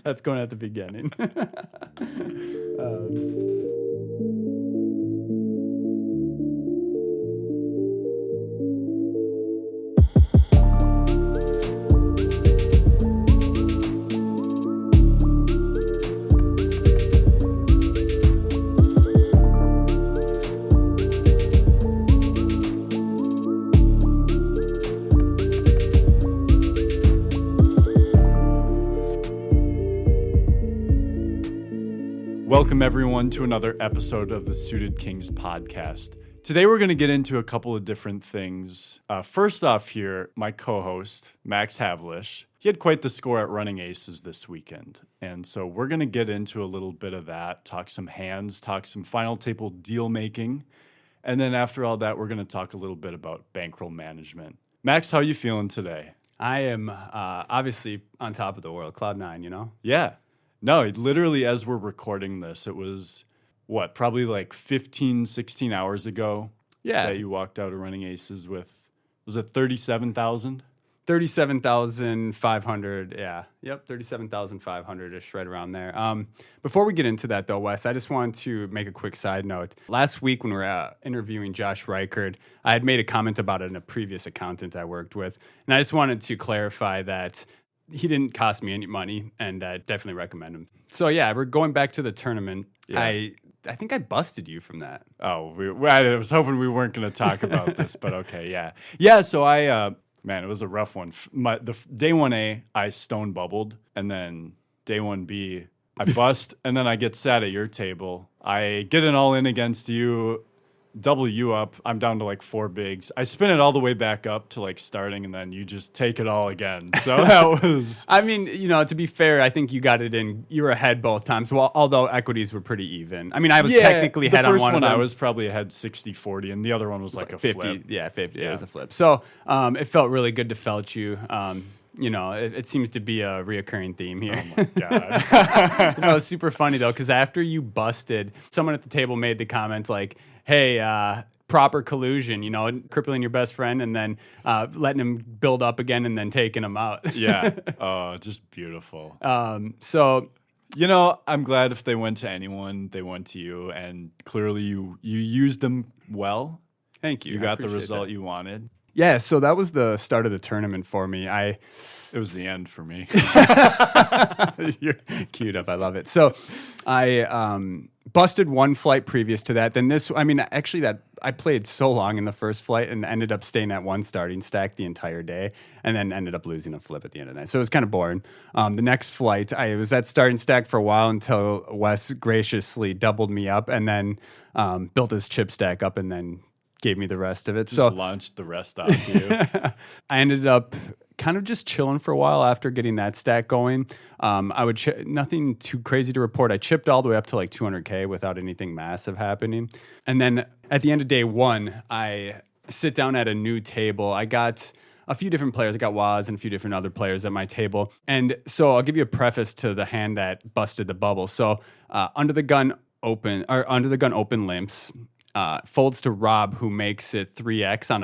That's going at the beginning. Welcome, everyone, to another episode of the Suited Kings podcast. Today, we're going to get into a couple of different things. First off here, my co-host, Max Havlish, he had quite the score at Running Aces this weekend. And so we're going to get into a little bit of that, talk some hands, talk some final table deal making. And then after all that, we're going to talk a little bit about bankroll management. Max, how are you feeling today? I am obviously on top of the world, cloud nine, you know? Yeah. No, literally as we're recording this, it was, probably like 15, 16 hours ago that you walked out of Running Aces with, was it 37,000? 37,500, yeah. Yep, 37,500-ish, right around there. Before we get into that, though, Wes, I just wanted to make a quick side note. Last week when we were interviewing Josh Reichard, I had made a comment about it in a previous accountant I worked with, and I just wanted to clarify that he didn't cost me any money, and I definitely recommend him. So, yeah, we're going back to the tournament. Yeah. I think I busted you from that. Oh, I was hoping we weren't going to talk about this, but okay, yeah. Yeah, so man, it was a rough one. Day 1A, I stone bubbled, and then day 1B, I bust, and then I get sat at your table. I get it all in against you, double you up. I'm down to like 4 bigs. I spin it all the way back up to like starting, and then you just take it all again. So that was... I mean, you know, to be fair, I think you got it in. You were ahead both times, well, although equities were pretty even. I mean, I was technically ahead on one of them. The first one I was probably ahead 60-40, and the other one was like a 50, flip. Yeah, 50. Yeah. It was a flip. So it felt really good to felt you. You know, it seems to be a reoccurring theme here. Oh, my God. You know, it's super funny, though, because after you busted, someone at the table made the comment like, hey, proper collusion, you know, crippling your best friend and then letting him build up again and then taking him out. Yeah. Oh, just beautiful. So, you know, I'm glad if they went to anyone, they went to you. And clearly you used them well. Thank you. You got the result you wanted. Yeah, so that was the start of the tournament for me. It was the end for me. You're queued up. I love it. So I busted one flight previous to that. Then I played so long in the first flight and ended up staying at one starting stack the entire day and then ended up losing a flip at the end of the night. So it was kind of boring. The next flight, I was at starting stack for a while until Wes graciously doubled me up and then built his chip stack up and then gave me the rest of it. Just launched the rest out to you. I ended up kind of just chilling for a while after getting that stack going. I would nothing too crazy to report. I chipped all the way up to like 200K without anything massive happening. And then at the end of day one, I sit down at a new table. I got a few different players. I got Waz and a few different other players at my table. And so I'll give you a preface to the hand that busted the bubble. So under the gun open limps. Folds to Rob, who makes it 3x on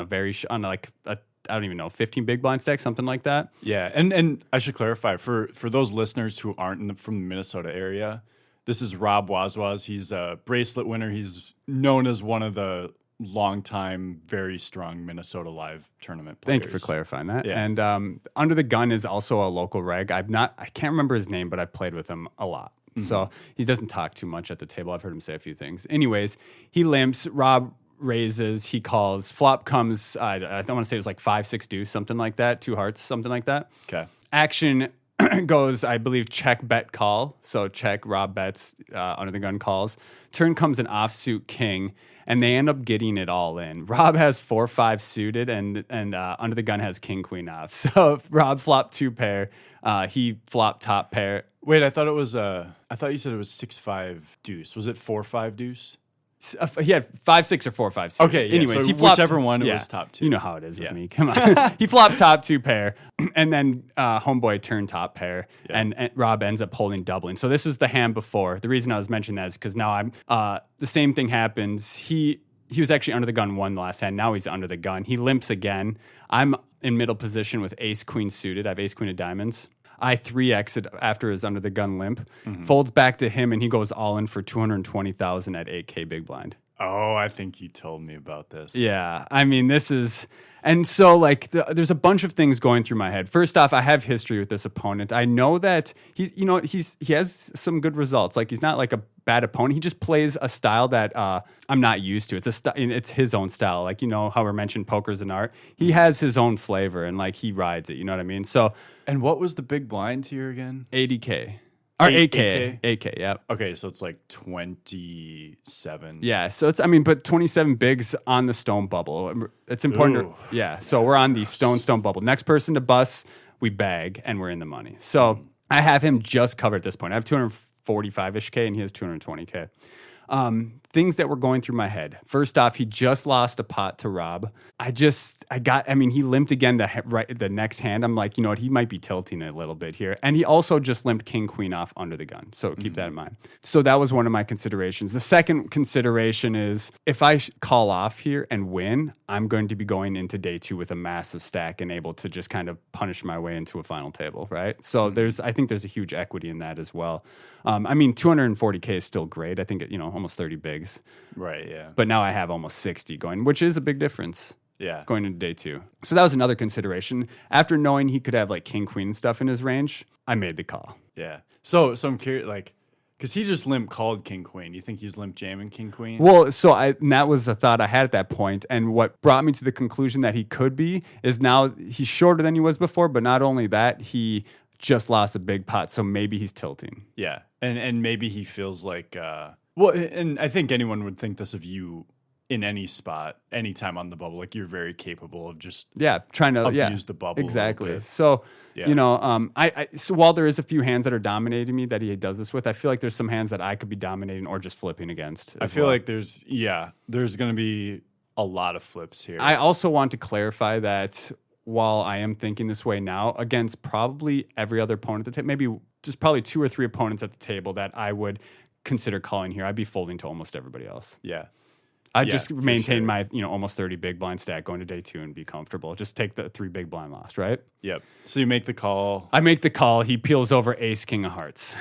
I don't even know, 15 big blind stack, something like that. Yeah, and I should clarify for those listeners who aren't from the Minnesota area, this is Rob Wazwaz. He's a bracelet winner. He's known as one of the longtime, very strong Minnesota Live tournament players. Thank you for clarifying that. Yeah. And Under the Gun is also a local reg. I can't remember his name, but I've played with him a lot. Mm-hmm. So he doesn't talk too much at the table. I've heard him say a few things. Anyways, he limps. Rob raises. He calls. Flop comes. I want to say it was like 5-6 deuce, something like that. 2 hearts, something like that. Okay. Action goes, I believe, check, bet, call. So check, Rob bets, Under the Gun calls. Turn comes an offsuit king, and they end up getting it all in. Rob has 4-5 suited, and Under the Gun has king, queen off. So Rob flopped 2 pair. He flopped top pair. Wait, I thought you said it was 6-5 deuce. Was it 4-5 deuce? He had 5-6 or 4-5. Okay, yeah. Anyways, so he flopped, whichever one it was top 2. You know how it is with me. Come on. He flopped top 2 pair, and then homeboy turned top pair, and Rob ends up holding doubling. So this was the hand before. The reason I was mentioning that is because now I'm the same thing happens. He he was actually under the gun one last hand. Now he's under the gun. He limps again. I'm in middle position with ace queen suited. I have ace queen of diamonds. I 3x it after his under the gun limp, folds back to him, and he goes all in for 220,000 at 8K big blind. Oh, I think you told me about this. Yeah, I mean, this is, and so like there's a bunch of things going through my head. First off, I have history with this opponent. I know that he has some good results. Like he's not like a bad opponent. He just plays a style that I'm not used to. It's his own style. Like, you know how we mentioned poker's an art. He has his own flavor, and like he rides it. You know what I mean? So, and what was the big blind here again? 80K. Or 8K. 8K, yeah. Okay, so it's like 27. Yeah, so but 27 bigs on the stone bubble. It's important. Yeah, so we're on the stone bubble. Next person to bust, we bag, and we're in the money. So I have him just covered at this point. I have 245-ish K, and he has 220K. Things that were going through my head. First off, he just lost a pot to Rob. He limped again the next hand. I'm like, you know what, he might be tilting a little bit here. And he also just limped king, queen off under the gun. So keep that in mind. So that was one of my considerations. The second consideration is if I call off here and win, I'm going to be going into day two with a massive stack and able to just kind of punish my way into a final table, right? So I think there's a huge equity in that as well. 240K is still great. I think, almost 30 bigs. Right, yeah. But now I have almost 60 going, which is a big difference. Yeah. Going into day two. So that was another consideration. After knowing he could have like king, queen stuff in his range, I made the call. Yeah. So I'm curious, like, because he just limp called king, queen. You think he's limp jamming king, queen? Well, and that was a thought I had at that point. And what brought me to the conclusion that he could be is now he's shorter than he was before. But not only that, he just lost a big pot. So maybe he's tilting. Yeah. And maybe he feels like, and I think anyone would think this of you in any spot, anytime on the bubble. Like you're very capable of just trying to abuse the bubble. Exactly. So so while there is a few hands that are dominating me that he does this with, I feel like there's some hands that I could be dominating or just flipping against. I feel like there's going to be a lot of flips here. I also want to clarify that while I am thinking this way now, against probably every other opponent at the table, maybe just probably 2 or 3 opponents at the table that I would consider calling here, I'd be folding to almost everybody else. Yeah. I'd just maintain my, almost 30 big blind stack going to day two and be comfortable. Just take the 3 big blind loss, right? Yep. So you make the call. I make the call. He peels over ace, king of hearts.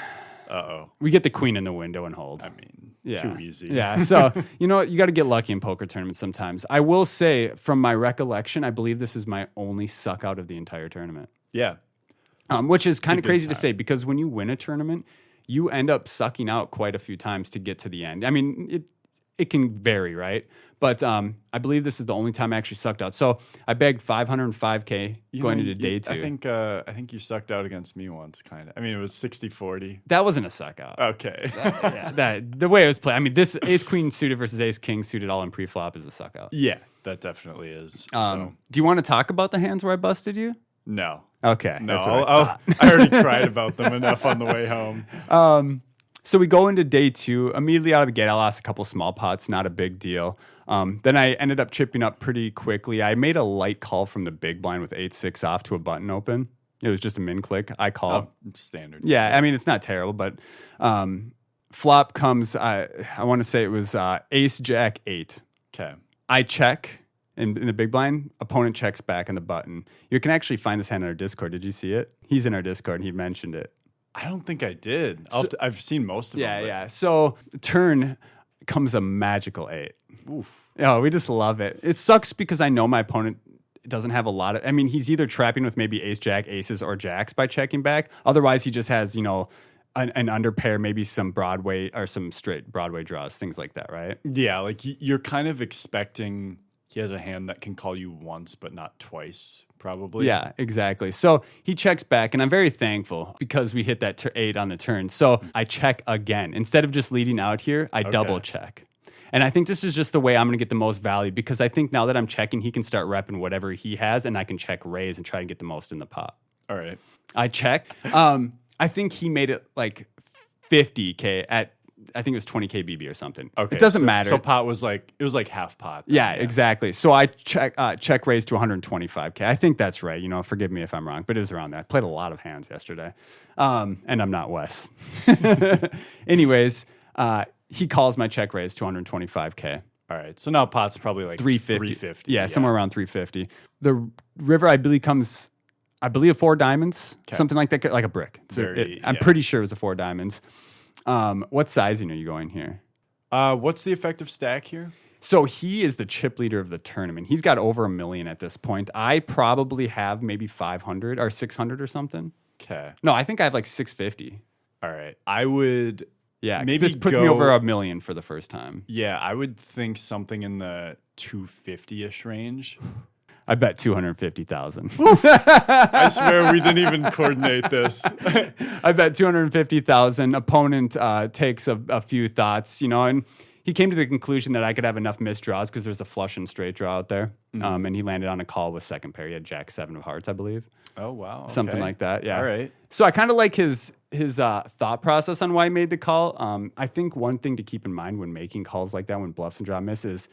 Uh-oh. We get the queen in the window and hold. I mean, too easy. Yeah. So, you got to get lucky in poker tournaments sometimes. I will say, from my recollection, I believe this is my only suck out of the entire tournament. Yeah. Which is kind of crazy to say because when you win a tournament, you end up sucking out quite a few times to get to the end. I mean, it can vary, right? But I believe this is the only time I actually sucked out. So I bagged 505K going into day two. I think you sucked out against me once, kind of. I mean, it was 60-40. That wasn't a suck out. Okay. The way it was played. I mean, this ace queen suited versus ace king suited all in pre-flop is a suck out. Yeah, that definitely is. Do you want to talk about the hands where I busted you? No. Okay. No, that's what I already cried about them enough on the way home. So we go into day two. Immediately out of the gate, I lost a couple small pots, not a big deal. Then I ended up chipping up pretty quickly. I made a light call from the big blind with 8-6 off to a button open. It was just a min click. I call. Standard. Yeah, I mean, it's not terrible, but flop comes, I want to say it was ace, jack, 8. Okay. I check in the big blind. Opponent checks back on the button. You can actually find this hand in our Discord. Did you see it? He's in our Discord, and he mentioned it. I don't think I did. I've seen most of them. Yeah. So turn comes a magical 8. Oof. Oh, we just love it. It sucks because I know my opponent doesn't have a lot of. I mean, he's either trapping with maybe ace, jack, aces, or jacks by checking back. Otherwise, he just has an underpair, maybe some Broadway or some straight Broadway draws, things like that, right? Yeah, like you're kind of expecting he has a hand that can call you once, but not twice. Probably. Yeah, exactly. So he checks back, and I'm very thankful because we hit that 8 on the turn. So I check again. Instead of just leading out here, I double check. And I think this is just the way I'm going to get the most value because I think now that I'm checking, he can start repping whatever he has, and I can check raise and try to get the most in the pot. All right. I check. I think he made it like 50K at, I think it was 20K BB or something. Okay. It doesn't matter. So pot was like half pot. Then, yeah, exactly. So I check raise to 125K. I think that's right. Forgive me if I'm wrong, but it was around that. I played a lot of hands yesterday. And I'm not Wes. Anyways, he calls my check raise to 125K. All right. So now pot's probably like 350. Yeah, somewhere around 350. The river, I believe, comes, 4 diamonds, something like that, like a brick. So I'm pretty sure it was a 4 diamonds. What sizing are you going here? What's the effective stack here? So he is the chip leader of the tournament. He's got over 1 million at this point. I probably have maybe 500 or 600 or something. Okay. No, I think I have like 650. All right. I would... Yeah, maybe this put me over 1 million for the first time. Yeah, I would think something in the 250-ish range. I bet 250,000. I swear we didn't even coordinate this. I bet 250,000. Opponent takes a few thoughts, and he came to the conclusion that I could have enough missed draws because there's a flush and straight draw out there. And he landed on a call with second pair. He had Jack 7 of hearts, I believe. Oh, wow. Okay. Something like that, yeah. All right. So I kind of like his thought process on why he made the call. I think one thing to keep in mind when making calls like that, when bluffs and draw miss, is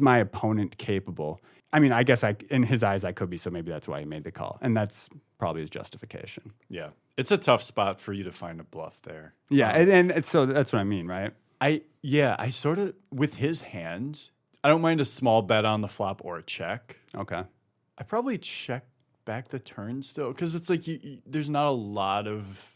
my opponent capable? I mean, I guess in his eyes I could be, so maybe that's why he made the call. And that's probably his justification. Yeah. It's a tough spot for you to find a bluff there. Yeah, and so that's what I mean, right? I sort of, with his hand, I don't mind a small bet on the flop or a check. Okay. I probably check back the turn still, because it's like there's not a lot of...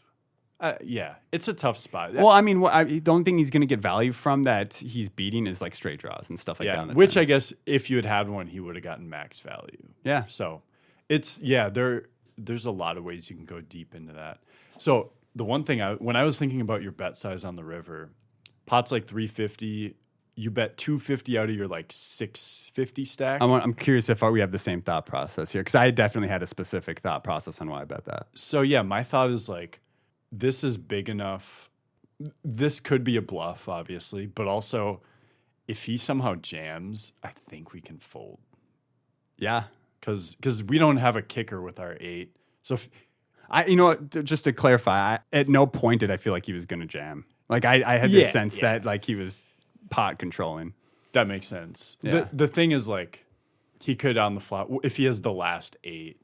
it's a tough spot. Well, I mean, the only thing he's going to get value from that he's beating is like straight draws and stuff like that. Which I guess if you had one, he would have gotten max value. Yeah. So it's, there's a lot of ways you can go deep into that. So the one thing, when I was thinking about your bet size on the river, pot's like 350. You bet 250 out of your like 650 stack. I'm curious if we have the same thought process here, because I definitely had a specific thought process on why I bet that. So yeah, my thought is like, this is big enough. This could be a bluff, obviously, but also if he somehow jams, I think we can fold. Yeah, because we don't have a kicker with our 8. So just to clarify, at no point did I feel like he was going to jam. Like I had the sense that like he was pot controlling. That makes sense. Yeah. The thing is, like, he could on the flop, if he has the last 8,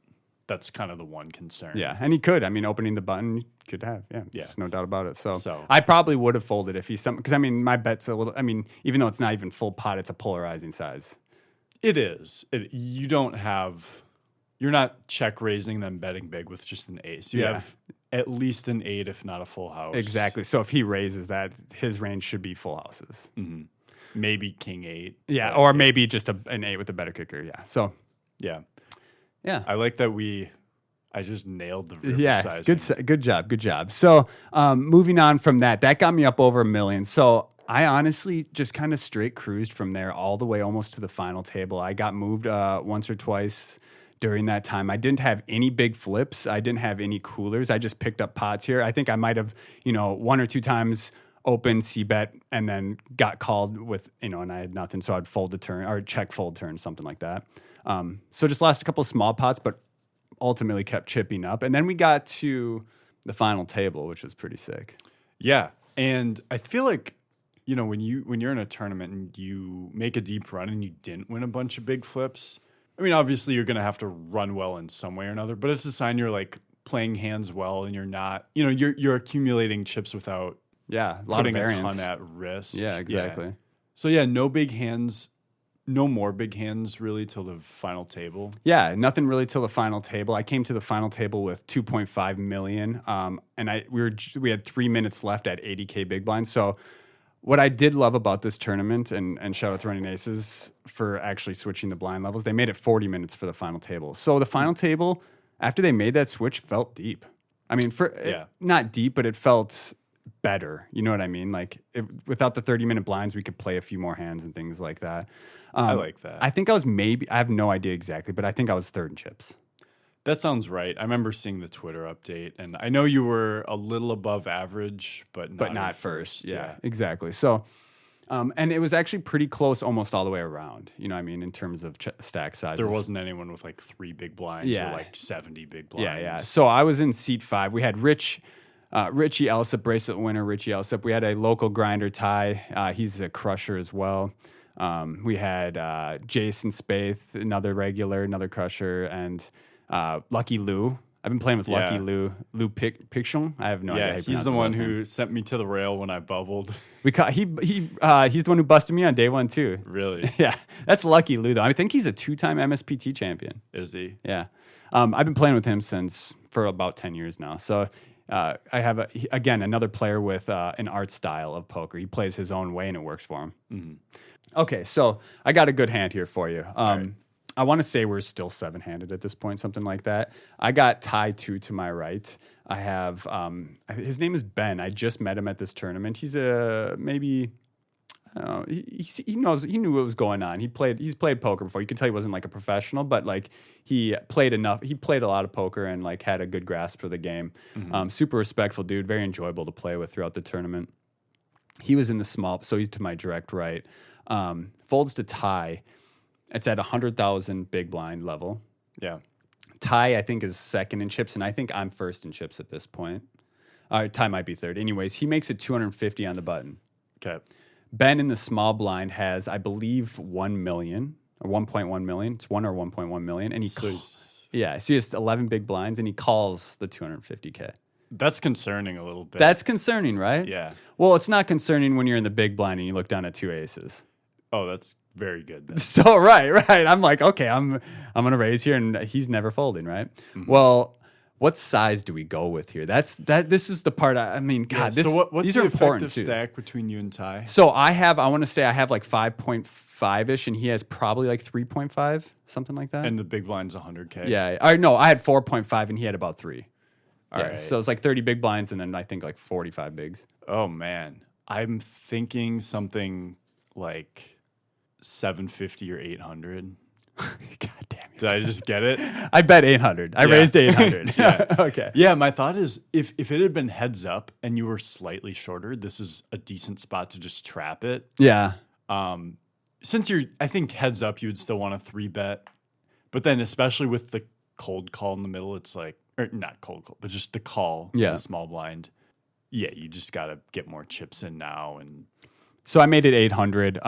that's kind of the one concern. Yeah, and he could. I mean, opening the button, he could have. Yeah, there's no doubt about it. So I probably would have folded if he's because I mean, my bet's a little. I mean, even though it's not even full pot, it's a polarizing size. It is. You don't have. You're not check raising them betting big with just an ace. You have at least an 8, if not a full house. Exactly. So if he raises that, his range should be full houses. Mm-hmm. Maybe king 8. Yeah, or maybe just an 8 with a better kicker. Yeah. So yeah. I like that I just nailed the river sizing. Good job. So moving on from that got me up over 1 million. So I honestly just kind of straight cruised from there all the way almost to the final table. I got moved once or twice during that time. I didn't have any big flips. I didn't have any coolers. I just picked up pots here. I think I might have, 1 or 2 times opened C-bet and then got called with, and I had nothing. So I'd fold the turn or check fold turn, something like that. So just lost a couple of small pots, but ultimately kept chipping up. And then we got to the final table, which was pretty sick. Yeah. And I feel like, when you're in a tournament and you make a deep run and you didn't win a bunch of big flips, I mean, obviously you're going to have to run well in some way or another, but it's a sign you're like playing hands well and you're not, you're accumulating chips without putting a ton at risk. Yeah, exactly. Yeah. So no more big hands really till the final table. Yeah, nothing really till the final table. I came to the final table with 2.5 million, and we had 3 minutes left at 80K big blind. So what I did love about this tournament, and shout out to Running Aces for actually switching the blind levels, they made it 40 minutes for the final table. So the final table, after they made that switch, felt deep. I mean, not deep, but it felt better. You know what I mean? Like without the 30-minute blinds, we could play a few more hands and things like that. I like that. I think I was I have no idea exactly, but I think I was third in chips. That sounds right. I remember seeing the Twitter update, and I know you were a little above average, but not first. Yeah, exactly. So, and it was actually pretty close almost all the way around. You know what I mean? In terms of stack sizes. There wasn't anyone with like 3 big blinds or like 70 big blinds. Yeah. So I was in seat 5. We had Richie Elsip, bracelet winner, Richie Elsip. We had a local grinder Ty. He's a crusher as well. We had Jason Spaeth, another regular, another crusher, and Lucky Lou. I've been playing with Lucky Yeah. Lou Pichon. I have no idea. How Yeah, you he's pronounce the his one last name. who sent me to the rail when I bubbled. He's the one who busted me on day one too. Really? Yeah, that's Lucky Lou though. I think he's a 2-time MSPT champion. Is he? Yeah, I've been playing with him for about 10 years now. So I have again another player with an art style of poker. He plays his own way and it works for him. Mm-hmm. Okay, so I got a good hand here for you. Right. I want to say we're still 7-handed at this point, something like that. I got tie 2 to my right. I have his name is Ben. I just met him at this tournament. He's maybe he knew what was going on. He's played poker before. You can tell he wasn't like a professional, but like he played enough. He played a lot of poker and like had a good grasp for the game. Mm-hmm. Super respectful dude, very enjoyable to play with throughout the tournament. He was in the small, so he's to my direct right. Folds to tie. It's at 100,000 big blind level. Yeah. Ty, I think, is second in chips, and I think I'm first in chips at this point. Ty might be third. Anyways, he makes it 250 on the button. Okay. Ben in the small blind has, I believe, 1 million or 1.1 million. It's 1 or 1.1 million, and so he has 11 big blinds, and he calls the 250K. That's concerning a little bit. That's concerning, right? Yeah. Well, it's not concerning when you're in the big blind and you look down at 2 aces. Oh, that's very good then. So right. I'm like, okay, I'm gonna raise here, and he's never folding, right? Mm-hmm. Well, what size do we go with here? This is the part. I mean, God, so what's these the are important effective stack between you and Ty? So I want to say I have like 5.5 ish, and he has probably like 3.5, something like that. And the big blind's 100K. Yeah, I had 4.5, and he had about 3. All right. So it's like 30 big blinds, and then I think like 45 bigs. Oh man, I'm thinking something like 750 or 800. God damn it. Did I just get it? I bet 800. I raised 800. Yeah. Okay. Yeah, my thought is if it had been heads up and you were slightly shorter, this is a decent spot to just trap it. Yeah. Since I think heads up, you would still want a 3-bet. But then especially with the cold call in the middle, it's like, or not cold call, but just the call in the small blind. Yeah, you just got to get more chips in now. And so I made it 800.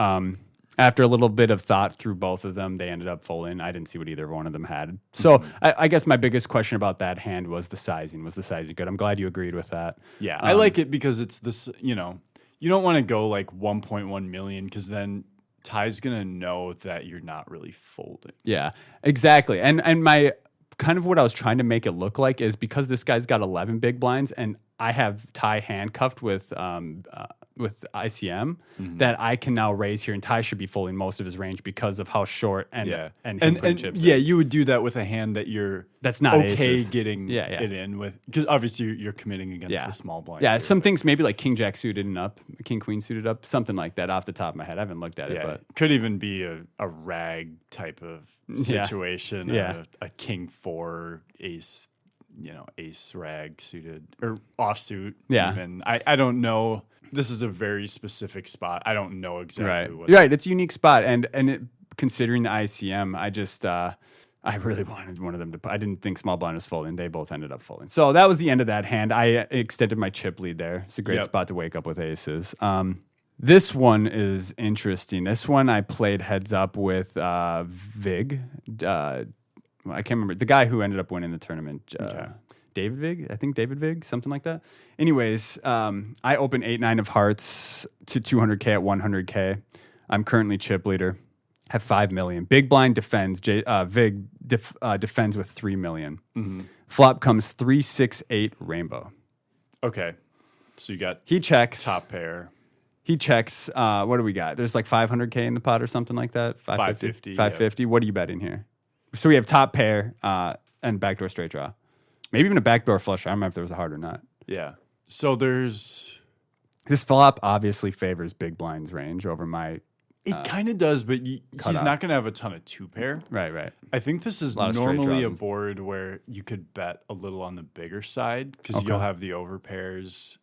After a little bit of thought through both of them, they ended up folding. I didn't see what either one of them had. So I guess my biggest question about that hand was the sizing. Was the sizing good? I'm glad you agreed with that. Yeah, I like it because it's this, you don't want to go like 1.1 million because then Ty's going to know that you're not really folding. Yeah, exactly. And my kind of what I was trying to make it look like is because this guy's got 11 big blinds and I have Ty handcuffed with ICM that I can now raise here, and Ty should be folding most of his range because of how short and chips. Yeah, you would do that with a hand that that's not okay aces. Getting it in with, because obviously you're committing against the small blind. Yeah, here, some things maybe like King Jack suited and up, King Queen suited up, something like that off the top of my head. I haven't looked at it, but could even be a rag type of situation. Yeah. A King 4 ace. Ace rag suited or offsuit. Yeah. Even. I don't know. This is a very specific spot. I don't know exactly what. Right. It's a unique spot. And considering the ICM, I really wanted one of them to. I didn't think small blind was folding. They both ended up folding. So that was the end of that hand. I extended my chip lead there. It's a great spot to wake up with aces. This one is interesting. This one I played heads up with Vig. I can't remember the guy who ended up winning the tournament. David Vig, I think David Vig, something like that. Anyways, I opened 8-9 of hearts to 200K at 100K. I'm currently chip leader. Have 5 million. Big blind defends. Vig defends with 3 million. Mm-hmm. Flop comes 3-6-8 rainbow. Okay, so you got he checks top pair. He checks. What do we got? There's like 500K in the pot or something like that. 550. 550. Yeah. What are you betting here? So we have top pair and backdoor straight draw. Maybe even a backdoor flush. I don't remember if there was a heart or not. Yeah. So there's... This flop obviously favors big blind's range over my... It kind of does, but he's not going to have a ton of 2-pair. Right. I think this is normally a board where you could bet a little on the bigger side because you'll have the overpairs.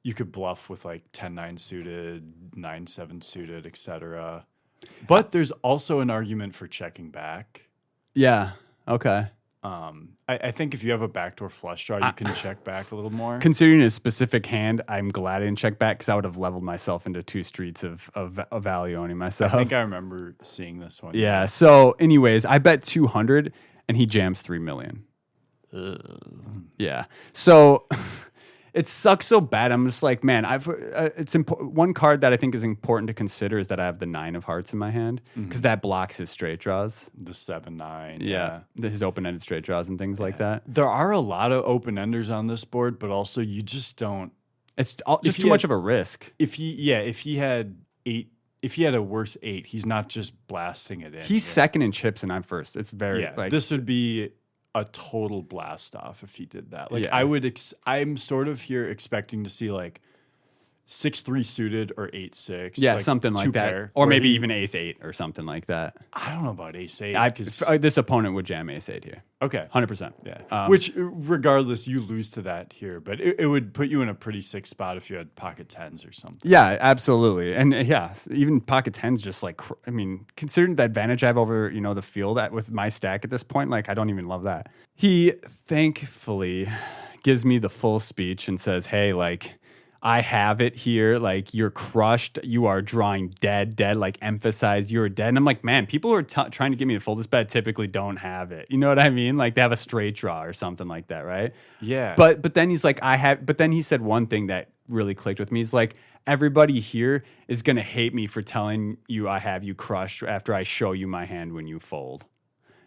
You could bluff with like 10-9 suited, 9-7 suited, etc. But there's also an argument for checking back. Yeah. Okay. I think if you have a backdoor flush draw, you can check back a little more. Considering a specific hand, I'm glad I didn't check back because I would have leveled myself into 2 streets of value owning myself. I think I remember seeing this one. Yeah. So, anyways, I bet 200 and he jams 3 million. Yeah. So it sucks so bad. I'm just like, man, one card that I think is important to consider is that I have the 9 of hearts in my hand because that blocks his straight draws. The 7-9. Yeah. His open-ended straight draws and things like that. There are a lot of open-enders on this board, but also you just don't. It's just too much of a risk. If he had a worse 8, he's not just blasting it in. He's second in chips and I'm first. It's very this would be a total blast off if he did that. Like I'm sort of here expecting to see like 6-3 suited or 8-6. Yeah, like something like that. pair, Or maybe even ace-8 or something like that. I don't know about ace-8. This opponent would jam ace-8 here. Okay. 100%. Yeah. Which, regardless, you lose to that here, but it would put you in a pretty sick spot if you had pocket 10s or something. Yeah, absolutely. And even pocket 10s just like, I mean, considering the advantage I have over, the field with my stack at this point, like I don't even love that. He thankfully gives me the full speech and says, hey, like, I have it here. Like, you're crushed. You are drawing dead, like emphasize you're dead. And I'm like, man, people who are trying to get me to fold this bet typically don't have it. You know what I mean? Like they have a straight draw or something like that, right? Yeah. But then he's like, but then he said one thing that really clicked with me. He's like, everybody here is going to hate me for telling you I have you crushed after I show you my hand when you fold.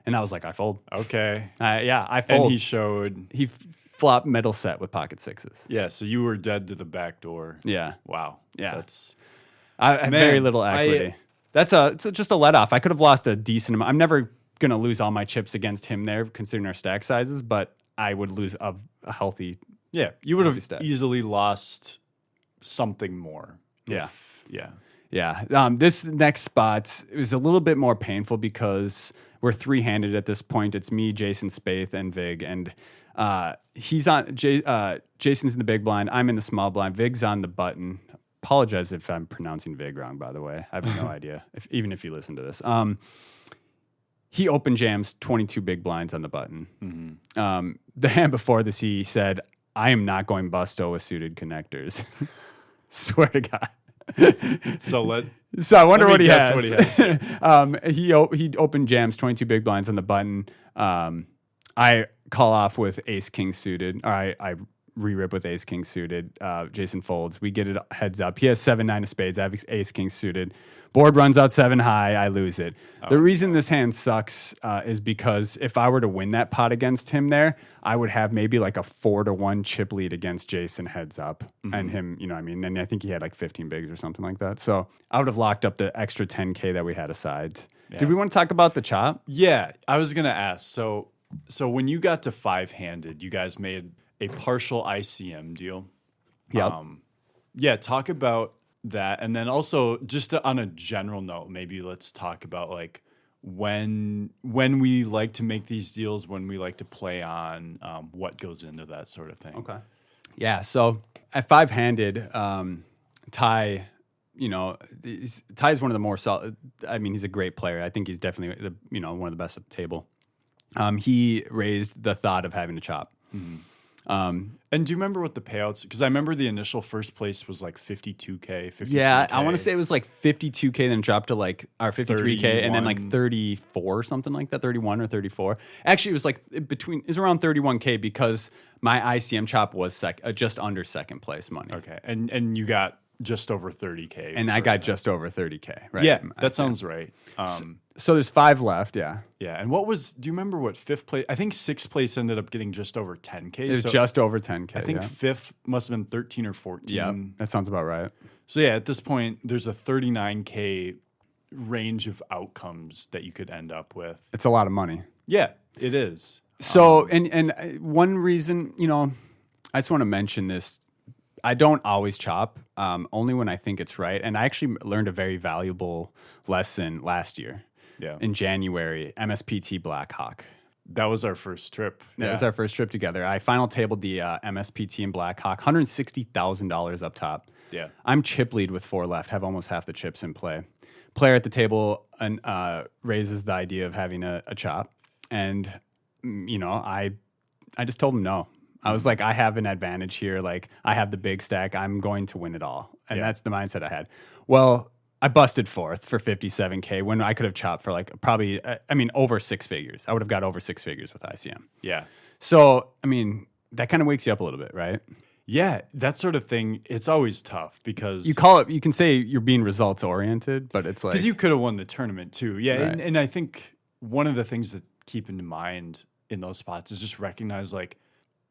And I was like, I fold. Okay. I fold. And he showed. He flop middle set with pocket 6s. Yeah, so you were dead to the back door. Yeah. Wow. Yeah. That's I have very little equity. It's just a let off. I could have lost a decent amount. I'm never going to lose all my chips against him there, considering our stack sizes, but I would lose a healthy. Yeah, you would have stack. easily lost something more. Yeah. Yeah. This next spot was a little bit more painful because we're 3-handed at this point. It's me, Jason Spaeth, and Vig, and he's on. Jason's in the big blind. I'm in the small blind. Vig's on the button. Apologize if I'm pronouncing Vig wrong, by the way. I have no idea, even if you listen to this. He open jams 22 big blinds on the button. Mm-hmm. The hand before this, he said, I am not going busto with suited connectors. Swear to God. So I wonder what he has. What he has. He open jams 22 big blinds on the button. I call off with ace king suited, or I re-rip with ace king suited. Jason folds. We get it heads up. He has 7-9 of spades. I have ace king suited. Board runs out 7 high. I lose it. The reason this hand sucks is because if I were to win that pot against him there, I would have maybe like a 4-1 chip lead against Jason heads up and him, and I think he had like 15 bigs or something like that. So I would have locked up the extra 10K that we had aside. Yeah. Did we want to talk about the chop? Yeah, I was going to ask. So when you got to 5-handed, you guys made a partial ICM deal. Yeah. Talk about that, and then also just on a general note, maybe let's talk about like when we like to make these deals, when we like to play on, what goes into that sort of thing. Okay. Yeah. So at 5-handed, Ty, Ty is one of the more solid. I mean, he's a great player. I think he's definitely one of the best at the table. He raised the thought of having to chop. Mm-hmm. And do you remember what the payouts? Because I remember the initial first place was like 52K. Yeah, I want to say it was like 52K, then dropped to like our 53K, 31. And then like 34, something like that, 31 or 34. Actually, it was like it was around 31K because my ICM chop was just under second place money. Okay, and you got just over 30K. And I got just over 30K, right? Yeah, that sounds right. So there's 5 left, yeah. Yeah, and do you remember what 5th place? I think 6th place ended up getting just over 10K. It was just over 10K. I think 5th must have been 13 or 14. Yeah, that sounds about right. So yeah, at this point, there's a 39K range of outcomes that you could end up with. It's a lot of money. Yeah, it is. So, and one reason, I just want to mention this. I don't always chop, only when I think it's right. And I actually learned a very valuable lesson last year. Yeah. In January, MSPT Blackhawk. That was our first trip. That was our first trip together. I final tabled the MSPT in Blackhawk, $160,000 up top. Yeah. I'm chip lead with 4 left, have almost half the chips in play. Player at the table raises the idea of having a chop. And, I just told him no. I was like, I have an advantage here. Like, I have the big stack. I'm going to win it all. And that's the mindset I had. Well, I busted fourth for 57K when I could have chopped for like probably, over six figures. I would have got over six figures with ICM. Yeah. So, that kind of wakes you up a little bit, right? Yeah, that sort of thing, it's always tough because you can say you're being results oriented, but it's like, because you could have won the tournament too. Yeah. Right. And I think one of the things to keep in mind in those spots is just recognize like,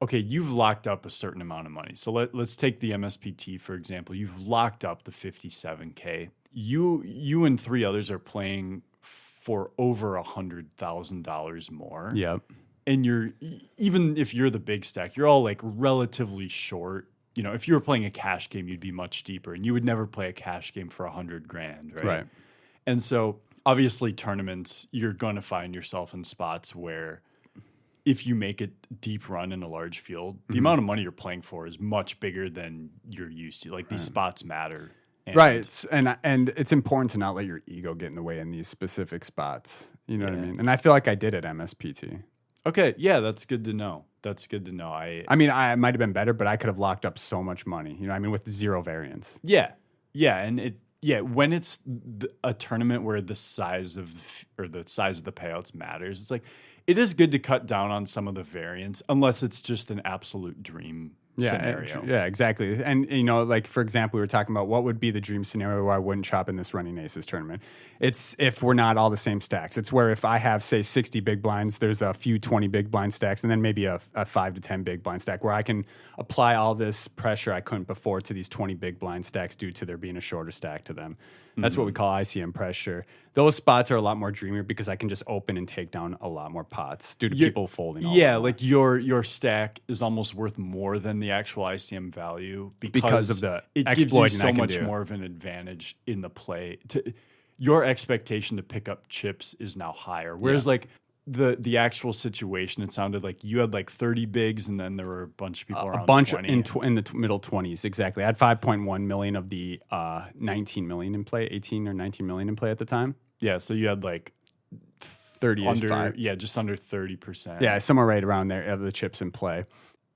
okay, you've locked up a certain amount of money. So let's take the MSPT, for example. You've locked up the 57K. You and three others are playing for over $100,000 more. Yep. And even if you're the big stack, you're all like relatively short. You know, if you were playing a cash game, you'd be much deeper, and you would never play a cash game for $100,000, right? Right. And so obviously tournaments, you're going to find yourself in spots where if you make a deep run in a large field, the amount of money you're playing for is much bigger than you're used to. Like these spots matter. Right. And it's important to not let your ego get in the way in these specific spots. You know what I mean? And I feel like I did at MSPT. Okay. Yeah, that's good to know. I might have been better, but I could have locked up so much money, with zero variance. Yeah. Yeah. And when it's a tournament where the size of the payouts matters, it's like, it is good to cut down on some of the variance unless it's just an absolute dream scenario. Yeah, exactly. And, like, for example, we were talking about what would be the dream scenario where I wouldn't chop in this Running Aces tournament. It's if we're not all the same stacks. It's where if I have, say, 60 big blinds, there's a few 20 big blind stacks, and then maybe a 5 to 10 big blind stack where I can apply all this pressure I couldn't before to these 20 big blind stacks due to there being a shorter stack to them. That's what we call ICM pressure. Those spots are a lot more dreamier because I can just open and take down a lot more pots due to people folding. Like your stack is almost worth more than the actual ICM value because of the it gives you so much more of an advantage in the play. Your expectation to pick up chips is now higher. Whereas like the actual situation, it sounded like you had like 30 bigs and then there were a bunch of people around 20. in the middle 20s. Exactly. I had 5.1 million of the 19 million in play, 18 or 19 million in play at the time. Yeah. So you had like 30 under, just under 30%. Yeah. Somewhere right around there of the chips in play.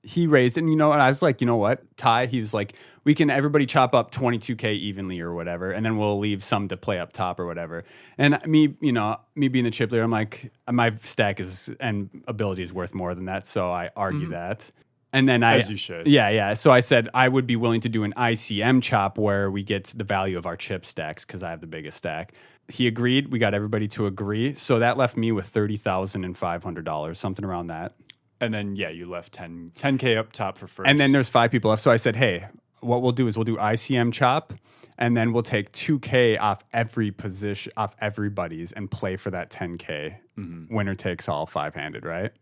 He raised it, and I was like, you know what, Ty? He was like, we can everybody chop up 22K evenly or whatever, and then we'll leave some to play up top or whatever. And me being the chip leader, I'm like, my stack and ability is worth more than that, so I argue that. And then as you should, yeah. So I said I would be willing to do an ICM chop where we get the value of our chip stacks because I have the biggest stack. He agreed. We got everybody to agree, so that left me with $30,500, something around that. And then, you left 10K up top for first. And then there's 5 people left. So I said, hey, what we'll do is we'll do ICM chop, and then we'll take 2K off every position, off everybody's, and play for that 10K. Winner takes all 5-handed, right?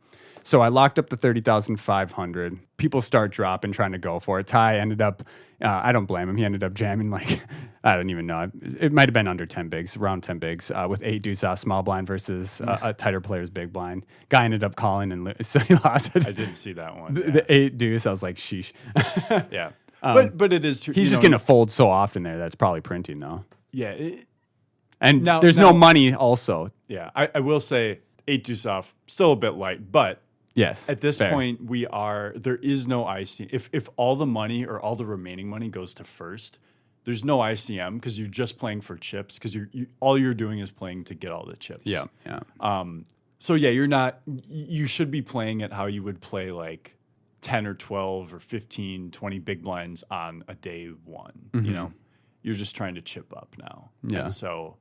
So I locked up the 30,500. People start dropping, trying to go for it. Ty ended up, I don't blame him. He ended up jamming like, I don't even know. It might have been under 10 bigs, around 10 bigs, with 8 deuce off small blind versus a tighter player's big blind. Guy ended up calling, and so he lost it. I did see that one. The 8 deuce, I was like, sheesh. Yeah. But it is true. He's just going to fold so often there. That's probably printing, though. Yeah. And there's no money also. Yeah. I will say 8 deuce off, still a bit light, but yes, at this point, there is no ICM. If all the money or all the remaining money goes to first, there's no ICM because you're just playing for chips because all you're doing is playing to get all the chips. Yeah. So you should be playing it how you would play like 10 or 12 or 15, 20 big blinds on a day one. You're just trying to chip up now. Yeah. And so,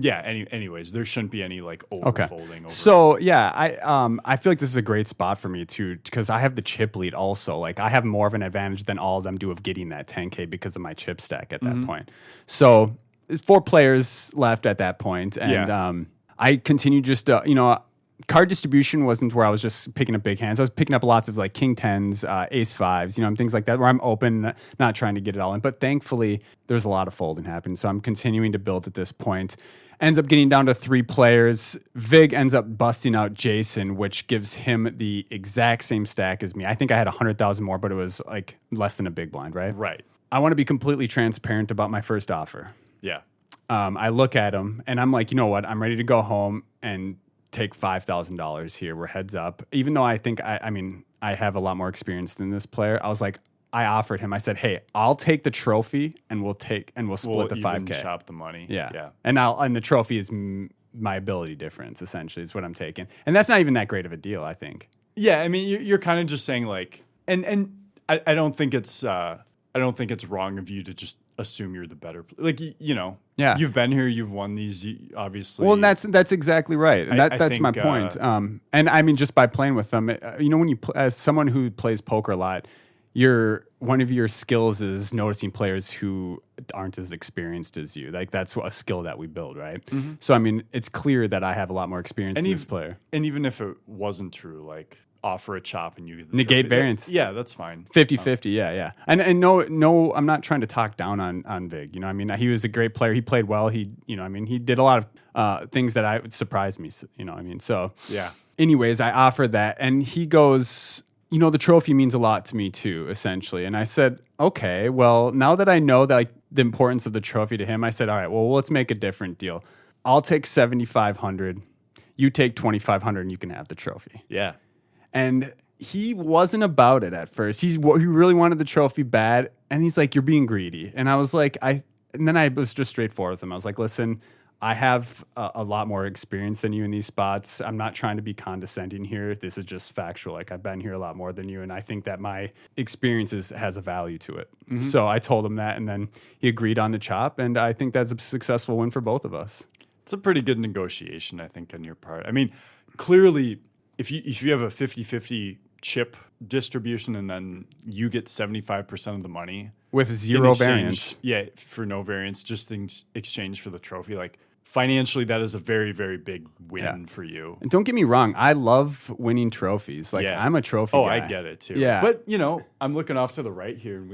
anyways, there shouldn't be any like overfolding. Okay. So I feel like this is a great spot for me too because I have the chip lead also. Like I have more of an advantage than all of them do of getting that 10K because of my chip stack at that point. So 4 players left at that point, and I continued just card distribution wasn't where I was just picking up big hands. I was picking up lots of like king 10s, ace 5s, and things like that where I'm open, not trying to get it all in. But thankfully, there's a lot of folding happening. So I'm continuing to build at this point. Ends up getting down to 3 players. Vig ends up busting out Jason, which gives him the exact same stack as me. I think I had 100,000 more, but it was like less than a big blind, right? Right. I want to be completely transparent about my first offer. Yeah. I look at him and I'm like, you know what? I'm ready to go home and take $5,000 here. We're heads up. Even though I think I have a lot more experience than this player, I was like, I offered him, I said, hey, I'll take the trophy and we'll split the even 5K. chop the money. Yeah. And the trophy is my ability difference, essentially, is what I'm taking. And that's not even that great of a deal, I think. Yeah, I mean, you're kind of just saying like, and I don't think it's wrong of you to just assume you're the better. Like, Yeah. you've been here, you've won these, obviously. Well, and that's exactly right, and that's think, my point. And I mean, just by playing with them, when you as someone who plays poker a lot, one of your skills is noticing players who aren't as experienced as you. Like that's a skill that we build, right? Mm-hmm. So I mean, it's clear that I have a lot more experience than this player. And even if it wasn't true, like offer a chop and you get the negate trophy. variance. Yeah, that's fine. 50-50, yeah. And no, I'm not trying to talk down on Vig. I mean, he was a great player. He played well. He did a lot of things that surprised me. So yeah. Anyways, I offered that, and he goes, the trophy means a lot to me too, essentially. And I said, okay, well, now that I know that like the importance of the trophy to him, I said, all right, well, let's make a different deal. I'll take $7,500. You take $2,500, and you can have the trophy. Yeah. And he wasn't about it at first. He really wanted the trophy bad, and he's like, "You're being greedy." And I was like, And then I was just straightforward with him. I was like, "Listen, I have a lot more experience than you in these spots. I'm not trying to be condescending here. This is just factual. Like I've been here a lot more than you, and I think that my experience has a value to it." Mm-hmm. So I told him that, and then he agreed on the chop, and I think that's a successful win for both of us. It's a pretty good negotiation, I think, on your part. I mean, clearly, if you have a 50-50 chip distribution and then you get 75% of the money with zero variance. Yeah, for no variance, just in exchange for the trophy. Like financially, that is a very, very big win for you. And don't get me wrong, I love winning trophies. Like I'm a trophy guy. I get it too. Yeah. But I'm looking off to the right here, and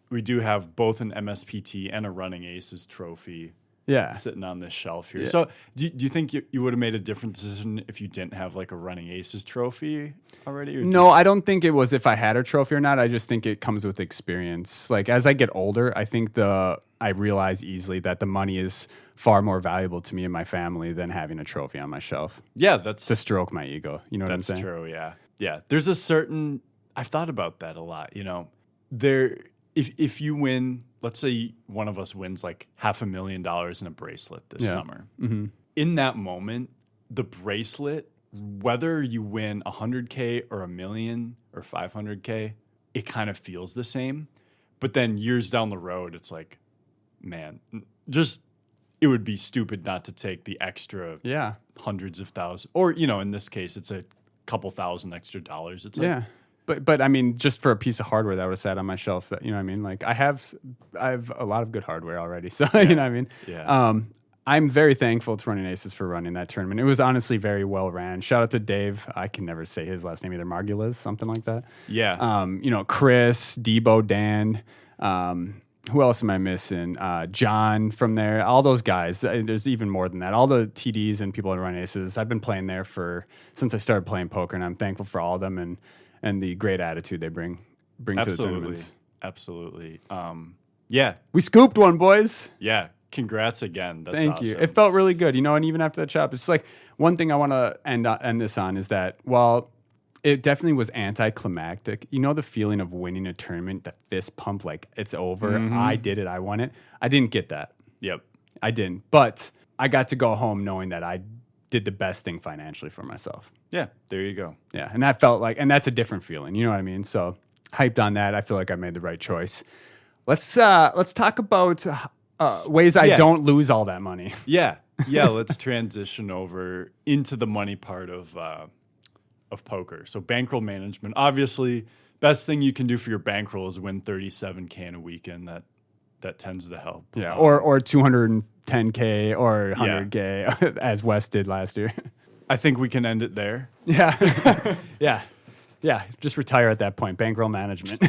we do have both an MSPT and a Running Aces trophy. Yeah, sitting on this shelf here. Yeah. So do you think you would have made a different decision if you didn't have like a Running Aces trophy already? No, I don't think it was if I had a trophy or not. I just think it comes with experience. Like as I get older, I think I realize easily that the money is far more valuable to me and my family than having a trophy on my shelf. Yeah, that's to stroke my ego. You know what I'm saying? That's true. Yeah. There's I've thought about that a lot. If you win, let's say one of us wins like $500,000 in a bracelet this summer. Mm-hmm. In that moment, the bracelet, whether you win 100K or $1 million or 500K, it kind of feels the same. But then years down the road, it's like, man, it would be stupid not to take the extra hundreds of thousands. Or, in this case, it's a couple thousand extra dollars. It's like, But I mean, just for a piece of hardware that would have sat on my shelf, that like I have a lot of good hardware already. So you know what I mean. Yeah. I'm very thankful to Running Aces for running that tournament. It was honestly very well ran. Shout out to Dave. I can never say his last name either. Margulies, something like that. Yeah. Chris, Debo, Dan. Who else am I missing? John from there. All those guys. There's even more than that. All the TDs and people at Running Aces. I've been playing there since I started playing poker, and I'm thankful for all of them and the great attitude they bring to the tournaments. Absolutely. Yeah. We scooped one, boys. Yeah. Congrats again. That's Thank awesome. you. It felt really good, and even after that chop, it's like one thing I want to end this on is that while it definitely was anticlimactic, the feeling of winning a tournament, the fist pump, like it's over. Mm-hmm. I did it. I won it. I didn't get that. Yep. I didn't. But I got to go home knowing that I did the best thing financially for myself. Yeah, there you go. Yeah, and that felt like, and that's a different feeling. You know what I mean? So hyped on that. I feel like I made the right choice. Let's talk about ways I don't lose all that money. Yeah. Let's transition over into the money part of poker. So bankroll management. Obviously, best thing you can do for your bankroll is win 37K in a weekend. That tends to help. Yeah, or 210K or 100K as Wes did last year. I think we can end it there. Yeah. Yeah. Just retire at that point. Bankroll management.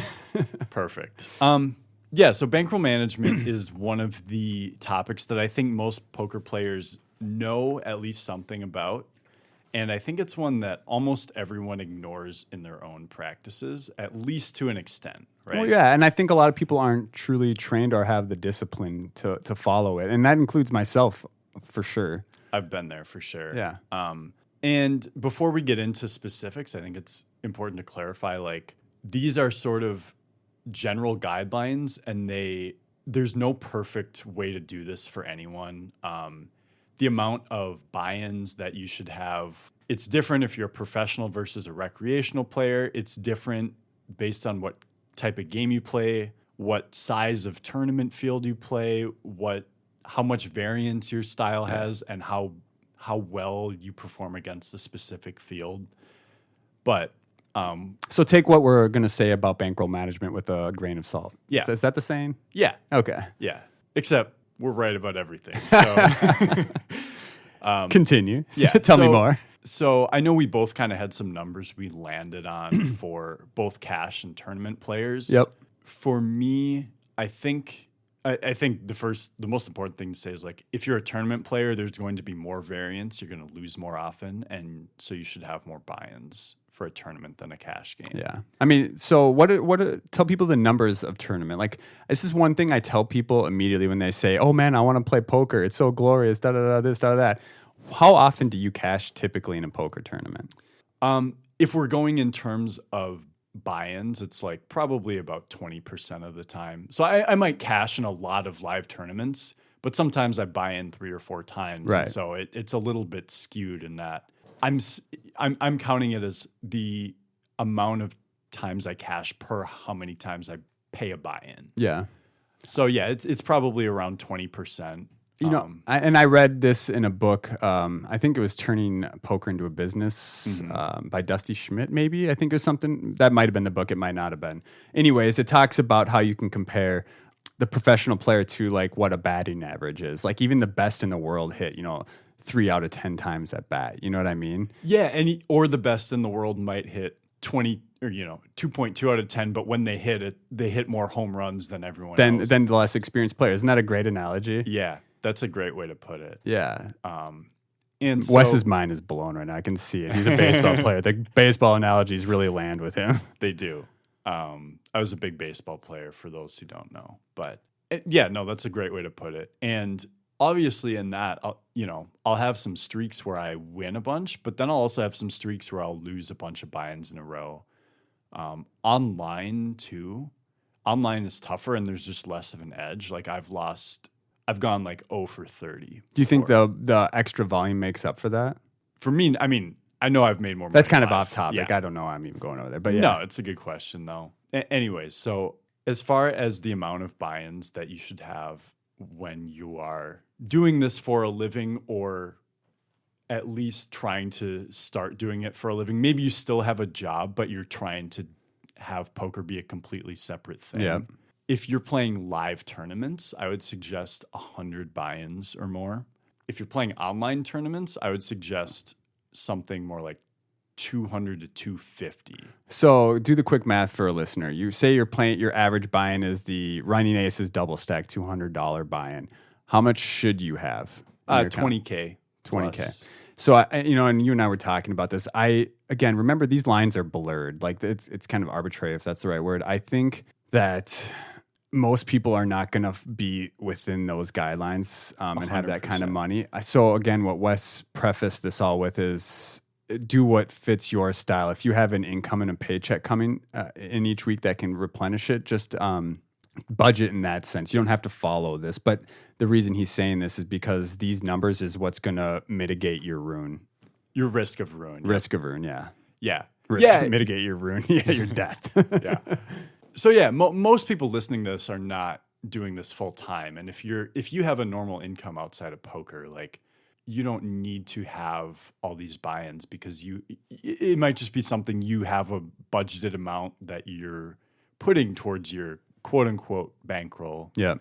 Perfect. So bankroll management is one of the topics that I think most poker players know at least something about. And I think it's one that almost everyone ignores in their own practices, at least to an extent, right? Well, yeah, and I think a lot of people aren't truly trained or have the discipline to follow it. And that includes myself, for sure. I've been there for sure. Yeah. And before we get into specifics, I think it's important to clarify, like, these are sort of general guidelines, and there's no perfect way to do this for anyone. The amount of buy-ins that you should have, it's different if you're a professional versus a recreational player. It's different based on what type of game you play, what size of tournament field you play, how much variance your style has, and how well you perform against the specific field. But so take what we're going to say about bankroll management with a grain of salt. Yeah. So is that the same? Yeah. Okay. Yeah. Except we're right about everything. So Continue. Yeah. Tell me more. So I know we both kind of had some numbers we landed on for both cash and tournament players. Yep. For me, I think the most important thing to say is, like, if you're a tournament player, there's going to be more variance. You're going to lose more often, and so you should have more buy-ins for a tournament than a cash game. Yeah. I mean, so tell people the numbers of tournament. Like, this is one thing I tell people immediately when they say, oh man, I want to play poker. It's so glorious, this, that. How often do you cash typically in a poker tournament? If we're going in terms of buy-ins, it's like probably about 20% of the time. So I might cash in a lot of live tournaments, but sometimes I buy in 3 or 4 times. Right. And so it's a little bit skewed in that. I'm counting it as the amount of times I cash per how many times I pay a buy-in. Yeah. So yeah, it's probably around 20%. You know, I read this in a book. I think it was Turning Poker into a Business by Dusty Schmidt, maybe. I think it was something. That might have been the book. It might not have been. Anyways, it talks about how you can compare the professional player to, like, what a batting average is. Like, even the best in the world hit, 3 out of 10 times at bat. You know what I mean? Yeah, or the best in the world might hit 20 or 2.2 out of 10, but when they hit it, they hit more home runs than everyone else. Than the less experienced player. Isn't that a great analogy? Yeah. That's a great way to put it. Yeah. And so, Wes's mind is blown right now. I can see it. He's a baseball player. The baseball analogies really land with him. They do. I was a big baseball player, for those who don't know. But that's a great way to put it. And obviously in that, I'll have some streaks where I win a bunch, but then I'll also have some streaks where I'll lose a bunch of buy-ins in a row. Online too. Online is tougher, and there's just less of an edge. Like, I've gone like 0 for 30. Do you think the extra volume makes up for that? For me, I mean, I know I've made more money. That's kind of live. off topic. Yeah. I don't know why I'm even going over there. But yeah. No, it's a good question, though. Anyways, so as far as the amount of buy-ins that you should have when you are doing this for a living, or at least trying to start doing it for a living, maybe you still have a job, but you're trying to have poker be a completely separate thing. Yeah. If you're playing live tournaments, I would suggest 100 buy-ins or more. If you're playing online tournaments, I would suggest something more like 200 to 250. So do the quick math for a listener. You say you're playing, your average buy-in is the Running Aces double stack $200 buy-in. How much should you have? $20K. 20K. So and you and I were talking about this. Again, remember, these lines are blurred. Like, it's kind of arbitrary, if that's the right word. I think that most people are not going to be within those guidelines and have that kind of money. So again, what Wes prefaced this all with is, do what fits your style. If you have an income and a paycheck coming in each week that can replenish it, just budget in that sense. You don't have to follow this. But the reason he's saying this is because these numbers is what's going to mitigate your ruin. Your risk of ruin. Risk of ruin, yeah. Yeah. Mitigate your ruin. Yeah, your death. Yeah. So yeah, most people listening to this are not doing this full time. And if you have a normal income outside of poker, like, you don't need to have all these buy-ins, because it might just be something you have a budgeted amount that you're putting towards your quote unquote bankroll. Yeah.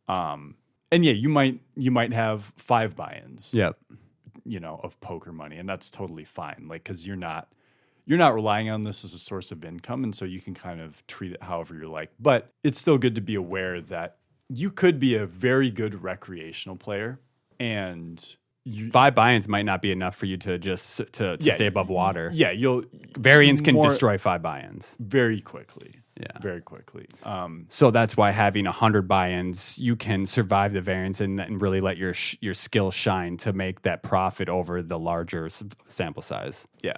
And yeah, you might have 5 buy-ins. Yeah. Of poker money, and that's totally fine. Like, because you're not relying on this as a source of income, and so you can kind of treat it however you like. But it's still good to be aware that you could be a very good recreational player, and 5 buy-ins might not be enough for you to just to stay above water. Yeah, variance can destroy 5 buy-ins very quickly. Yeah, very quickly. So that's why having 100 buy-ins, you can survive the variance and really let your skill shine to make that profit over the larger sample size. Yeah.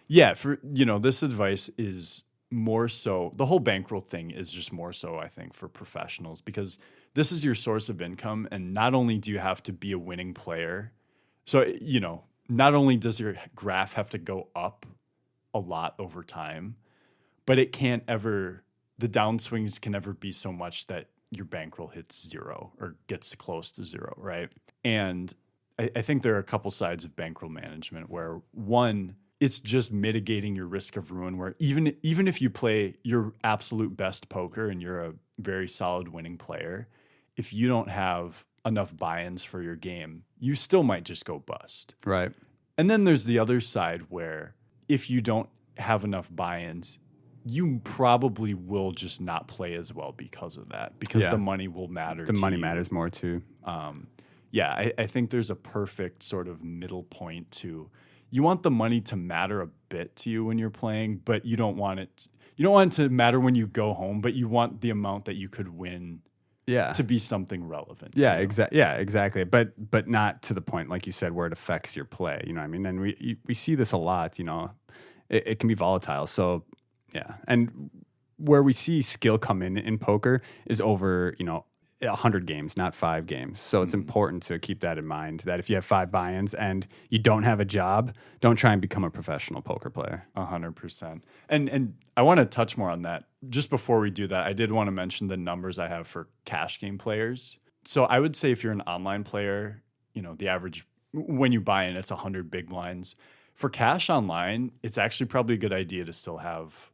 Yeah, for this advice is more so, the whole bankroll thing is just more so, I think, for professionals, because this is your source of income. And not only do you have to be a winning player, so, not only does your graph have to go up a lot over time, but it can't ever, the downswings can never be so much that your bankroll hits zero or gets close to zero, right? And I think there are a couple sides of bankroll management where, one, it's just mitigating your risk of ruin, where even if you play your absolute best poker and you're a very solid winning player, if you don't have enough buy-ins for your game, you still might just go bust. Right. And then there's the other side where if you don't have enough buy-ins, you probably will just not play as well because of that, because the money will matter. The money matters more too. I think there's a perfect sort of middle point to, you want the money to matter a bit to you when you're playing, but you don't want it to matter when you go home, but you want the amount that you could win to be something relevant. Yeah, exactly. But not to the point, like you said, where it affects your play. You know what I mean? And we see this a lot, it can be volatile. So yeah. And where we see skill come in poker is over, 100 games, not 5 games. So it's important to keep that in mind, that if you have 5 buy-ins and you don't have a job, don't try and become a professional poker player. 100%. And I want to touch more on that. Just before we do that, I did want to mention the numbers I have for cash game players. So I would say if you're an online player, the average, when you buy in, it's 100 big blinds. For cash online, it's actually probably a good idea to still have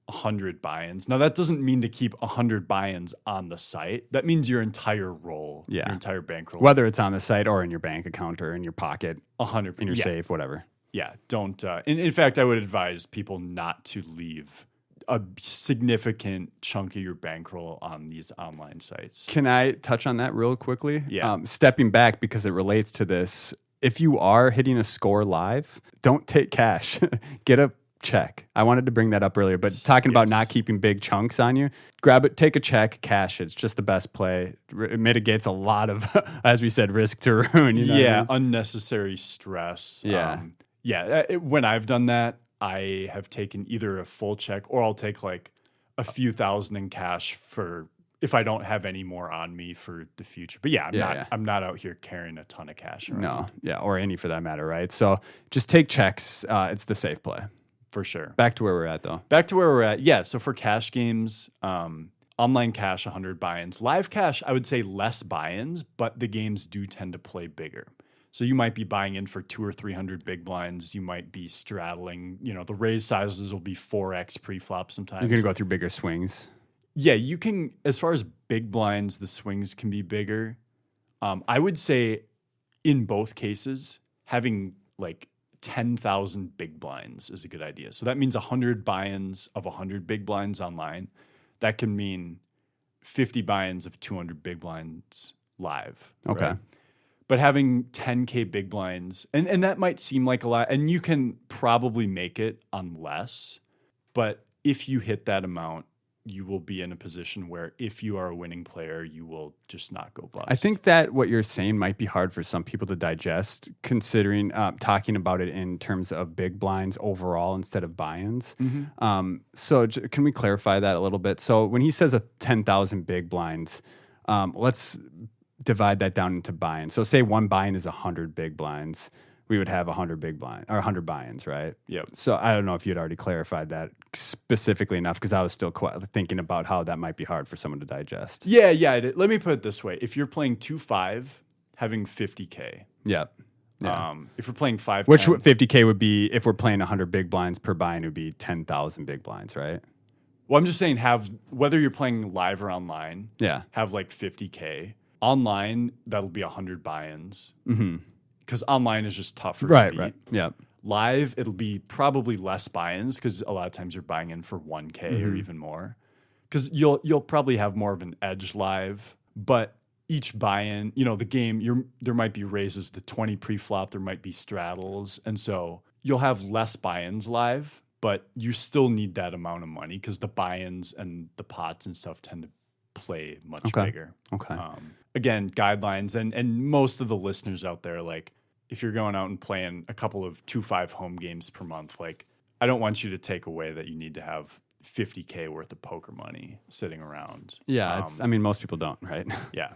100 buy-ins. Now, that doesn't mean to keep 100 buy-ins on the site. That means your entire roll, your entire bankroll. Whether it's on the site or in your bank account or in your pocket, 100 in your safe, whatever. Yeah, don't. In fact, I would advise people not to leave a significant chunk of your bankroll on these online sites. Can I touch on that real quickly? Yeah. Stepping back, because it relates to this. If you are hitting a score live, don't take cash. Get a check. I wanted to bring that up earlier, but talking about not keeping big chunks on you, grab it, take a check, cash it. It's just the best play. It mitigates a lot of, as we said, risk to ruin. Unnecessary stress. Yeah. When I've done that, I have taken either a full check or I'll take like a few thousand in cash for if I don't have any more on me for the future. But I'm not out here carrying a ton of cash around. No, or any for that matter, right? So just take checks. It's the safe play. For sure. Back to where we're at, though. Yeah, so for cash games, online cash, 100 buy-ins. Live cash, I would say less buy-ins, but the games do tend to play bigger. So you might be buying in for 200 or 300 big blinds. You might be straddling, the raise sizes will be 4x pre-flop sometimes. You're going to go through bigger swings. Yeah, you can, as far as big blinds, the swings can be bigger. I would say in both cases, having like 10,000 big blinds is a good idea. So that means 100 buy-ins of 100 big blinds online. That can mean 50 buy-ins of 200 big blinds live. Okay. Right? But having 10K big blinds, and that might seem like a lot, and you can probably make it on less, but if you hit that amount, you will be in a position where if you are a winning player, you will just not go bust. I think that what you're saying might be hard for some people to digest, considering talking about it in terms of big blinds overall instead of buy-ins. So can we clarify that a little bit? So when he says 10,000 big blinds, let's divide that down into buy-ins. So say one buy-in is 100 big blinds. We would have 100 big blind or 100 buy-ins, right? Yep. So I don't know if you'd already clarified that specifically enough, because I was still thinking about how that might be hard for someone to digest. Yeah. Let me put it this way: if you're playing 2-5, having 50K. Yep. Yeah. If you're playing 5, which 50K would be, if we're playing 100 big blinds per buy-in, it would be 10,000 big blinds, right? Well, I'm just saying, whether you're playing live or online, have like 50K. Online, that'll be 100 buy-ins. Because online is just tougher to beat. Right. Yeah. Live, it'll be probably less buy-ins because a lot of times you're buying in for 1K or even more. Because you'll probably have more of an edge live, but each buy-in, the game, there might be raises to 20 pre-flop, there might be straddles, and so you'll have less buy-ins live, but you still need that amount of money because the buy-ins and the pots and stuff tend to play much bigger. Okay. Again, guidelines, and most of the listeners out there, like, if you're going out and playing a couple of 2-5 home games per month, like, I don't want you to take away that you need to have 50K worth of poker money sitting around. Yeah, I mean, most people don't, right? Yeah.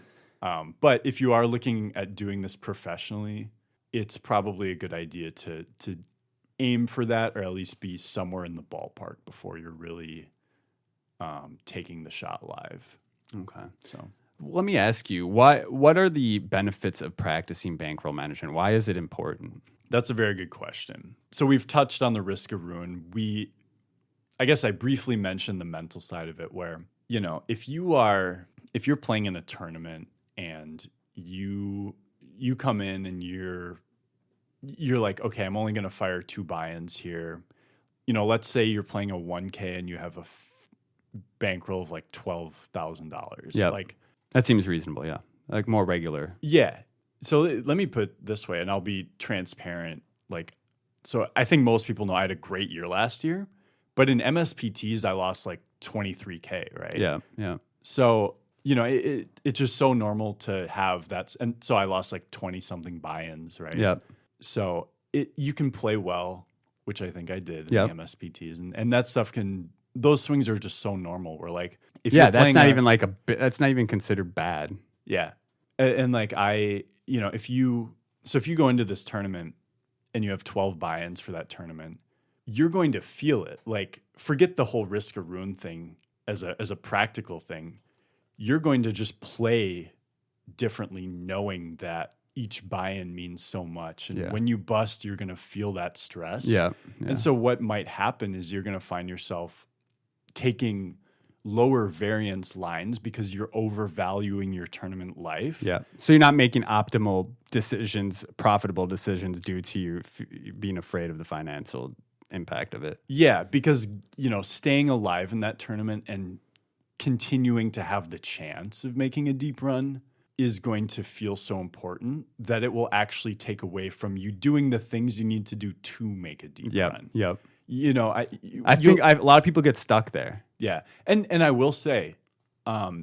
But if you are looking at doing this professionally, it's probably a good idea to aim for that, or at least be somewhere in the ballpark before you're really taking the shot live. Okay. So Let me ask you, what are the benefits of practicing bankroll management? Why is it important? that's a very good question. So we've touched on the risk of ruin. I guess I briefly mentioned the mental side of it, where, if you're playing in a tournament and you come in and you're like, okay, I'm only going to fire 2 buy-ins here. Let's say you're playing a 1K and you have a bankroll of like $12,000. Yeah, Like, that seems reasonable. Yeah, like more regular. yeah. So let me put it this way, and I'll be transparent. So I think most people know I had a great year last year, but in MSPTs I lost like 23K, right? Yeah. So, it's just so normal to have that. And so I lost like 20 something buy-ins, right? Yeah. So you can play well, which I think I did in Yep. the MSPTs. And that stuff those swings are just so normal. We're like, if you're that's playing not even like that's not even considered bad. yeah. And like if you go into this tournament and you have 12 buy-ins for that tournament, you're going to feel it. Like, forget the whole risk of ruin thing as a practical thing. You're going to just play differently, knowing that each buy-in means so much. And when you bust, you're going to feel that stress. Yeah. And so what might happen is you're going to find yourself taking lower variance lines because you're overvaluing your tournament life. Yeah. So you're not making optimal decisions, profitable decisions due to you being afraid of the financial impact of it. Yeah, because, staying alive in that tournament and continuing to have the chance of making a deep run is going to feel so important that it will actually take away from you doing the things you need to do to make a deep run. Yep. I think a lot of people get stuck there. Yeah. And I will say,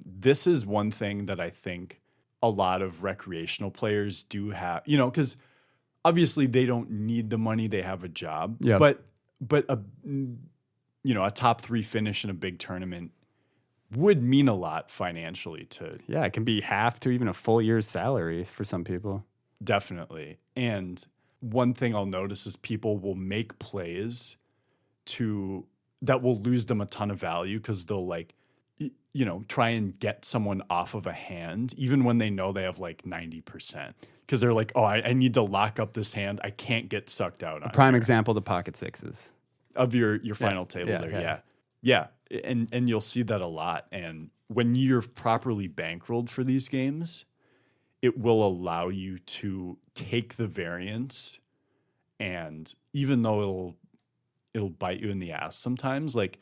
this is one thing that I think a lot of recreational players do have, because obviously they don't need the money, they have a job. Yeah. But a top 3 finish in a big tournament would mean a lot financially to. Yeah, it can be half to even a full year's salary for some people. Definitely. And one thing I'll notice is people will make plays that will lose them a ton of value because they'll try and get someone off of a hand, even when they know they have like 90%. Because they're like, oh, I need to lock up this hand. I can't get sucked out. Prime example, the pocket sixes. Of your final table there. Yeah. And you'll see that a lot. And when you're properly bankrolled for these games, it will allow you to take the variance, and even though it'll bite you in the ass sometimes, like,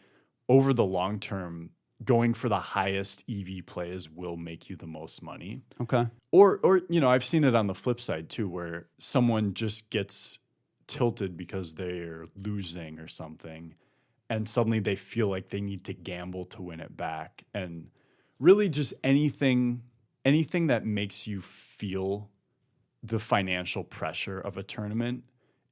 over the long term, going for the highest EV plays will make you the most money. Okay. Or I've seen it on the flip side too, where someone just gets tilted because they're losing or something, and suddenly they feel like they need to gamble to win it back. And really just anything that makes you feel the financial pressure of a tournament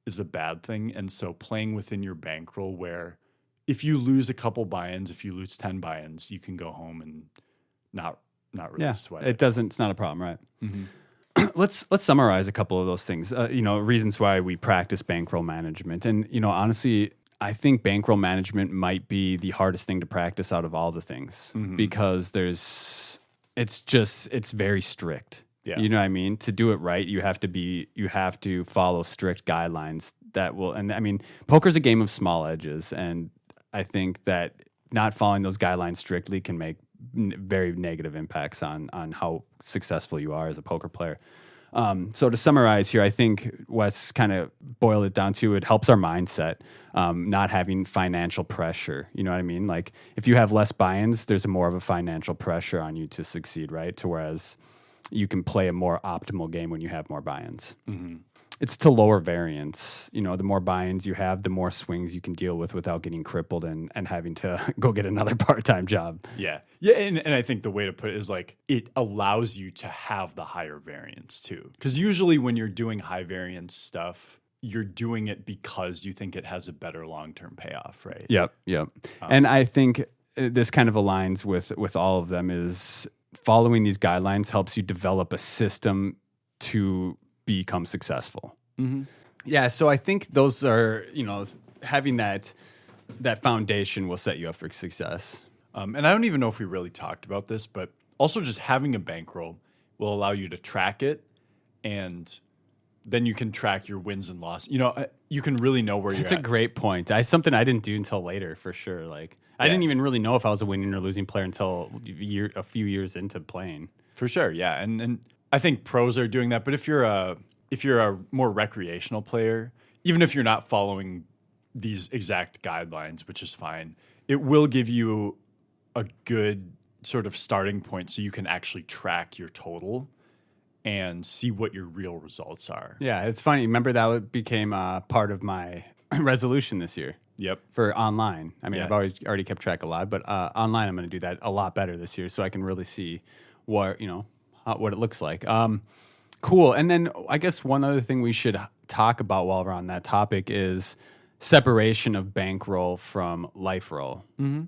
is a bad thing. And so playing within your bankroll, where if you lose a couple buy-ins, if you lose 10 buy-ins, you can go home and not really sweat it. It's not a problem, right? Mm-hmm. Let's summarize a couple of those things. Reasons why we practice bankroll management. And, honestly, I think bankroll management might be the hardest thing to practice out of all the things, because it's very strict. Yeah. You know what I mean? To do it right, you have to follow strict guidelines poker's a game of small edges, and I think that not following those guidelines strictly can make very negative impacts on how successful you are as a poker player. So to summarize here, I think Wes kind of boiled it down to, it helps our mindset, not having financial pressure. You know what I mean? Like, if you have less buy-ins, there's more of a financial pressure on you to succeed, right? To whereas you can play a more optimal game when you have more buy-ins. Mm-hmm. It's to lower variance. The more buy-ins you have, the more swings you can deal with without getting crippled and having to go get another part-time job. Yeah. Yeah. And I think the way to put it is, like, it allows you to have the higher variance too. Because usually when you're doing high variance stuff, you're doing it because you think it has a better long-term payoff, right? Yep. And I think this kind of aligns with all of them is following these guidelines helps you develop a system to become successful. Mm-hmm. Yeah. So I think those are, having that foundation will set you up for success. And I don't even know if we really talked about this, but also just having a bankroll will allow you to track it, and then you can track your wins and losses. You can really know where you're at. That's a great point. Something I didn't do until later, for sure. Like I didn't even really know if I was a winning or losing player until a few years into playing. For sure, yeah. And I think pros are doing that, but if you're a more recreational player, even if you're not following these exact guidelines, which is fine, it will give you a good sort of starting point so you can actually track your total and see what your real results are. Yeah, it's funny. Remember that became part of my resolution this year. Yep. For online. I mean, Yeah. I've already kept track a lot, but online I'm going to do that a lot better this year so I can really see what it looks like. Cool. And then I guess one other thing we should talk about while we're on that topic is separation of bankroll from life roll. Mm-hmm.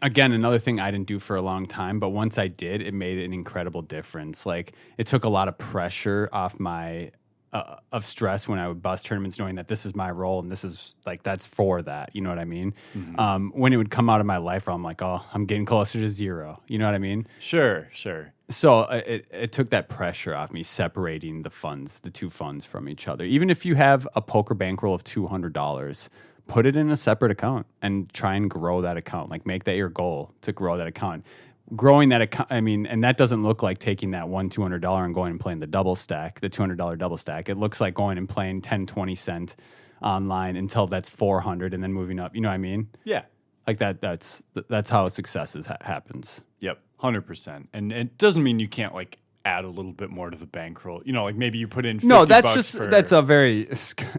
Again, another thing I didn't do for a long time, but once I did, it made an incredible difference. Like it took a lot of pressure off my of stress when I would bust tournaments, knowing that this is my role and this is like that's for that. You know what I mean? Mm-hmm. When it would come out of my life roll, I'm like, oh, I'm getting closer to zero. You know what I mean? Sure. So it took that pressure off me, separating the two funds from each other. Even if you have a poker bankroll of $200, put it in a separate account and try and grow that account. Like make that your goal to grow that account. Growing that account, and that doesn't look like taking that $200 and going and playing the double stack, the $200 double stack. It looks like going and playing 10, 20 cent online until that's 400 and then moving up. You know what I mean? Yeah. Like that's how success happens. Yep. 100%. And it doesn't mean you can't like add a little bit more to the bankroll. Like maybe you put in 50 No, that's bucks just for, that's a very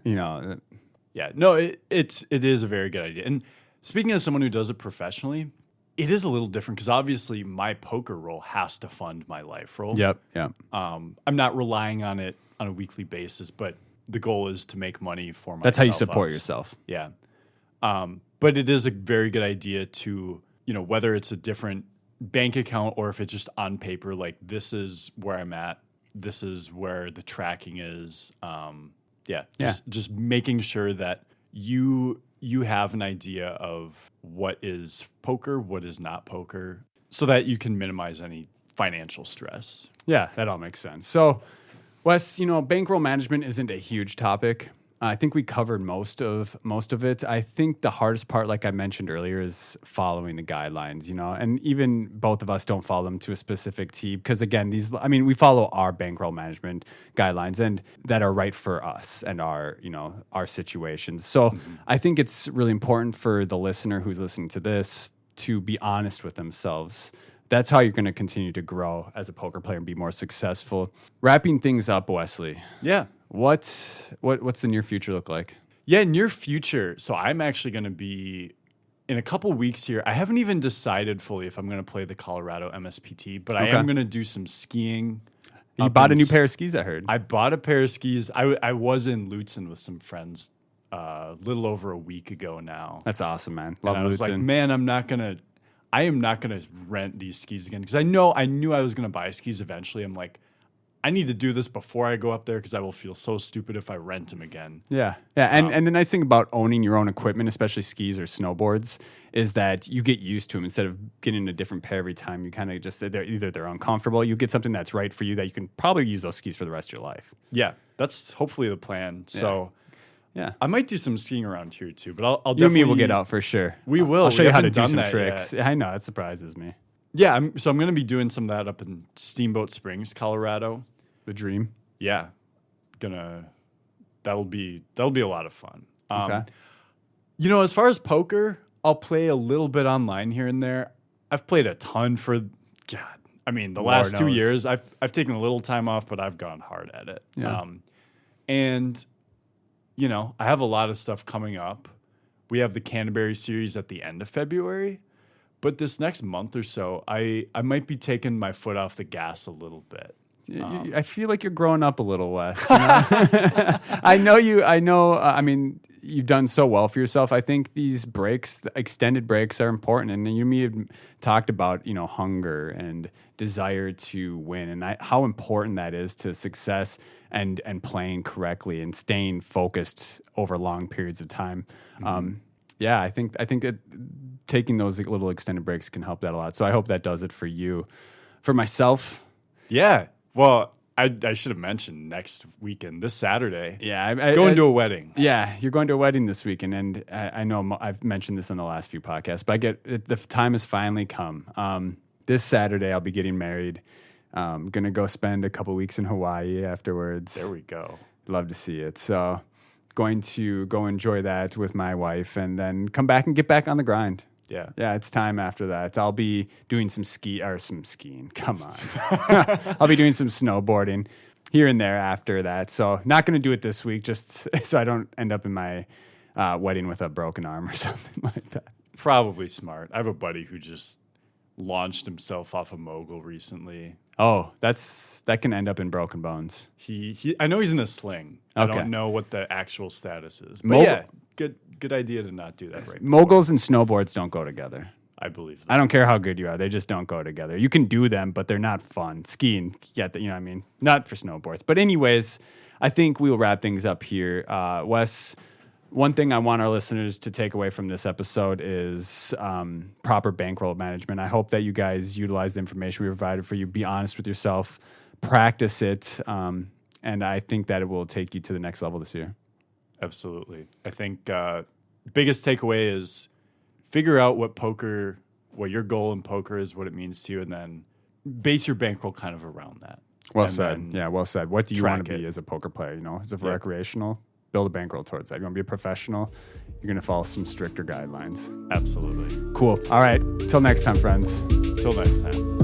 Yeah. No, it is a very good idea. And speaking as someone who does it professionally, it is a little different because obviously my poker roll has to fund my life roll. Yep. I'm not relying on it on a weekly basis, but the goal is to make money for myself. That's how you support yourself. Yeah. But it is a very good idea to, whether it's a different bank account or if it's just on paper, like this is where I'm at, this is where the tracking is. Just making sure that you have an idea of what is poker, what is not poker, so that you can minimize any financial stress. Yeah, that all makes sense. So, Wes, bankroll management isn't a huge topic. I think we covered most of it. I think the hardest part, like I mentioned earlier, is following the guidelines, and even both of us don't follow them to a specific T because again, we follow our bankroll management guidelines and that are right for us and our situations. So I think it's really important for the listener who's listening to this to be honest with themselves. That's how you're going to continue to grow as a poker player and be more successful. Wrapping things up, Wesley. Yeah. What's the near future look like? Yeah, near future. So I'm actually going to be in a couple weeks here. I haven't even decided fully if I'm going to play the Colorado MSPT, but I am going to do some skiing. You bought a new pair of skis, I heard. I bought a pair of skis. I was in Lutzen with some friends a little over a week ago now. That's awesome, man. Love and I was Lutzen. like, man, I am not going to rent these skis again because I knew I was going to buy skis eventually. I'm like, I need to do this before I go up there because I will feel so stupid if I rent them again. Yeah. And the nice thing about owning your own equipment, especially skis or snowboards, is that you get used to them. Instead of getting a different pair every time, you kind of just they're uncomfortable. You get something that's right for you that you can probably use those skis for the rest of your life. Yeah, that's hopefully the plan. Yeah. So yeah, I might do some skiing around here too, but I'll you definitely. and me will get out for sure. We will. I'll show you how to do some that tricks. I know, that surprises me. Yeah, I'm going to be doing some of that up in Steamboat Springs, Colorado. The dream. Yeah, that'll be a lot of fun. Okay. As far as poker, I'll play a little bit online here and there. I've played a ton for the last 2 years. I've taken a little time off, but I've gone hard at it. Yeah. And I have a lot of stuff coming up. We have the Canterbury series at the end of February, but this next month or so, I might be taking my foot off the gas a little bit. I feel like you're growing up a little, Wes. You know? I know you. I mean, you've done so well for yourself. I think these breaks, the extended breaks, are important. And you and me have talked about, hunger and desire to win, and how important that is to success and playing correctly and staying focused over long periods of time. Yeah, I think that taking those little extended breaks can help that a lot. So I hope that does it for you. For myself, yeah. Well, I should have mentioned next weekend, this Saturday. Yeah, going to a wedding. Yeah, you're going to a wedding this weekend, and I know I've mentioned this in the last few podcasts, but the time has finally come. This Saturday, I'll be getting married. Gonna go spend a couple weeks in Hawaii afterwards. There we go. Love to see it. So, going to go enjoy that with my wife, and then come back and get back on the grind. Yeah. Yeah, it's time after that. I'll be doing some skiing. Come on. I'll be doing some snowboarding here and there after that. So not going to do it this week, just so I don't end up in my wedding with a broken arm or something like that. Probably smart. I have a buddy who just launched himself off a mogul recently. Oh, that can end up in broken bones. I know he's in a sling. Okay. I don't know what the actual status is. But yeah, good idea to not do that right now. Moguls and snowboards don't go together. I believe that. I don't care how good you are. They just don't go together. You can do them, but they're not fun. Skiing, you know what I mean? Not for snowboards. But anyways, I think we'll wrap things up here. Wes, one thing I want our listeners to take away from this episode is proper bankroll management. I hope that you guys utilize the information we provided for you. Be honest with yourself. Practice it. And I think that it will take you to the next level this year. Absolutely. I think biggest takeaway is figure out what your goal in poker is, what it means to you, and then base your bankroll kind of around that. Well said. Yeah, well said. What do you want to be it. as a poker player? As a recreational, build a bankroll towards that. You want to be a professional, you're going to follow some stricter guidelines. Absolutely. Cool. All right. Till next time, friends. Till next time.